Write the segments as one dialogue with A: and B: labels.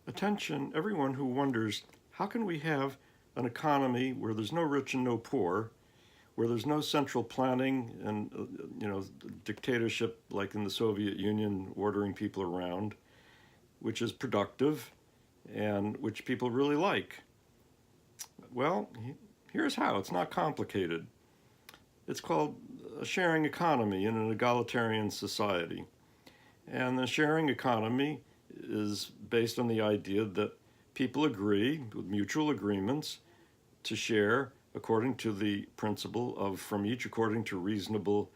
A: attention everyone who wonders, how can we have an economy where there's no rich and no poor, where there's no central planning and dictatorship like in the Soviet Union ordering people around, which is productive and which people really like? Well, here's how. It's not complicated. It's called a sharing economy in an egalitarian society. And the sharing economy is based on the idea that people agree with mutual agreements to share according to the principle of from each according to reasonable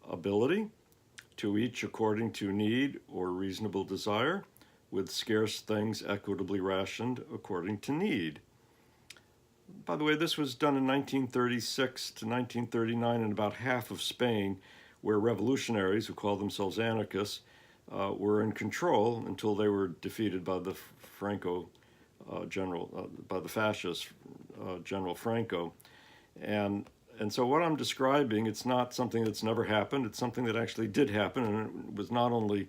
A: ability, to each according to need or reasonable desire, with scarce things equitably rationed according to need. By the way, this was done in 1936 to 1939 in about half of Spain, where revolutionaries who called themselves anarchists were in control until they were defeated by the by the fascist General Franco. And so what I'm describing, it's not something that's never happened. It's something that actually did happen, and it was not only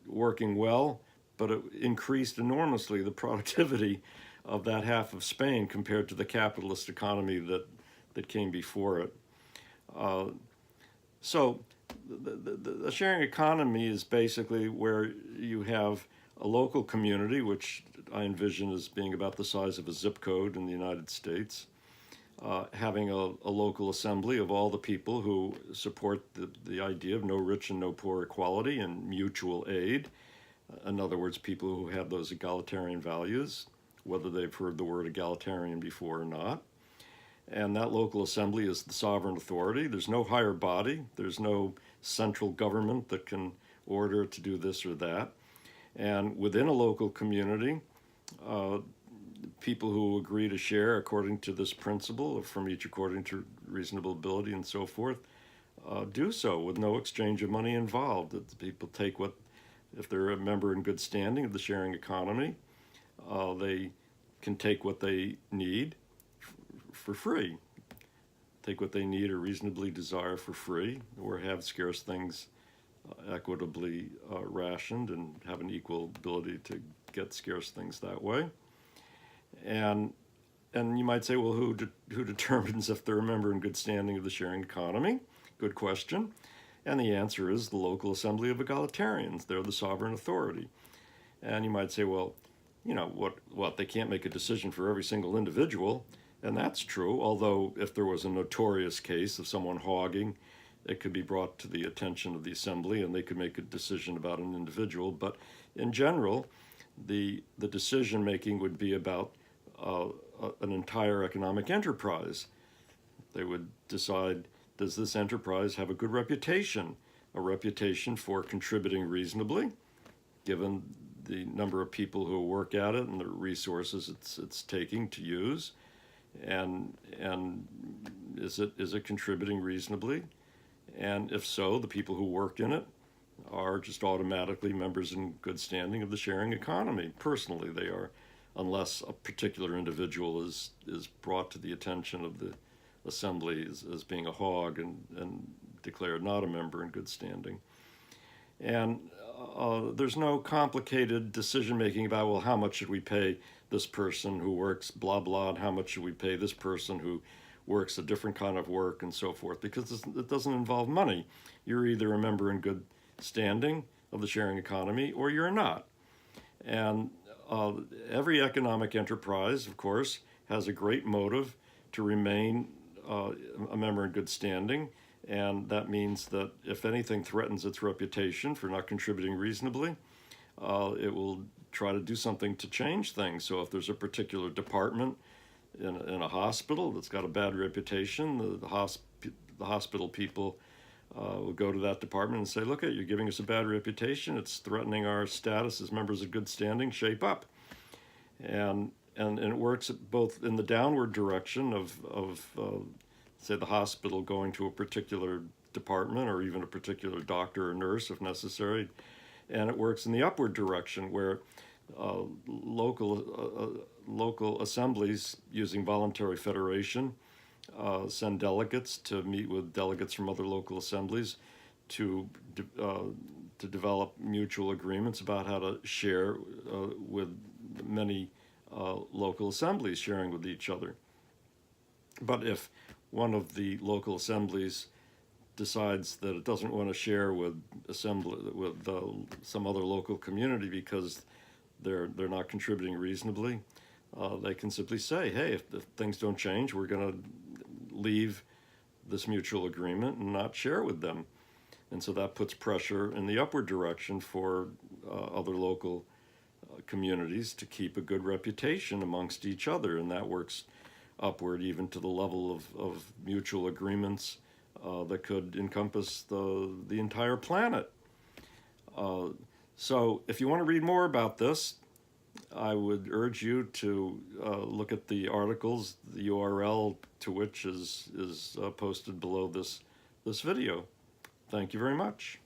A: working well, but it increased enormously the productivity of that half of Spain compared to the capitalist economy that came before it. So the sharing economy is basically where you have a local community, which I envision as being about the size of a zip code in the United States, having a local assembly of all the people who support the idea of no rich and no poor equality and mutual aid. In other words, people who have those egalitarian values, whether they've heard the word egalitarian before or not. And that local assembly is the sovereign authority. There's no higher body. There's no central government that can order to do this or that. And within a local community, people who agree to share according to this principle, from each according to reasonable ability and so forth, do so with no exchange of money involved. That people take what, if they're a member in good standing of the sharing economy, they can take what they need for free, take what they need or reasonably desire for free, or have scarce things equitably rationed and have an equal ability to get scarce things that way. And you might say, well, who determines if they're a member in good standing of the sharing economy? Good question. And the answer is the local assembly of egalitarians. They're the sovereign authority. And you might say, well, what, they can't make a decision for every single individual. And that's true, although if there was a notorious case of someone hogging, it could be brought to the attention of the assembly and they could make a decision about an individual. But in general, the decision making would be about an entire economic enterprise. They would decide, does this enterprise have a good reputation? A reputation for contributing reasonably, given the number of people who work at it and the resources it's taking to use, and is it contributing reasonably? And if so, the people who work in it are just automatically members in good standing of the sharing economy. Personally, they are, unless a particular individual is brought to the attention of the assembly as being a hog and declared not a member in good standing. And there's no complicated decision making about, well, how much should we pay this person who works blah blah, and how much should we pay this person who works a different kind of work and so forth, because it doesn't involve money. You're either a member in good standing of the sharing economy or you're not. And every economic enterprise, of course, has a great motive to remain a member in good standing. And that means that if anything threatens its reputation for not contributing reasonably, it will try to do something to change things. So if there's a particular department in a hospital that's got a bad reputation, the hospital people will go to that department and say, look, you're giving us a bad reputation. It's threatening our status as members of good standing. Shape up. And it works both in the downward direction of say, the hospital going to a particular department or even a particular doctor or nurse if necessary. And it works in the upward direction where local assemblies using voluntary federation send delegates to meet with delegates from other local assemblies to to develop mutual agreements about how to share with many local assemblies sharing with each other. But if one of the local assemblies decides that it doesn't want to share with some other local community because they're not contributing reasonably, they can simply say, hey, if things don't change, we're going to leave this mutual agreement and not share with them. And so that puts pressure in the upward direction for other local communities to keep a good reputation amongst each other, and that works upward even to the level of mutual agreements that could encompass the entire planet. So if you want to read more about this, I would urge you to look at the articles, the URL to which is posted below this video. Thank you very much.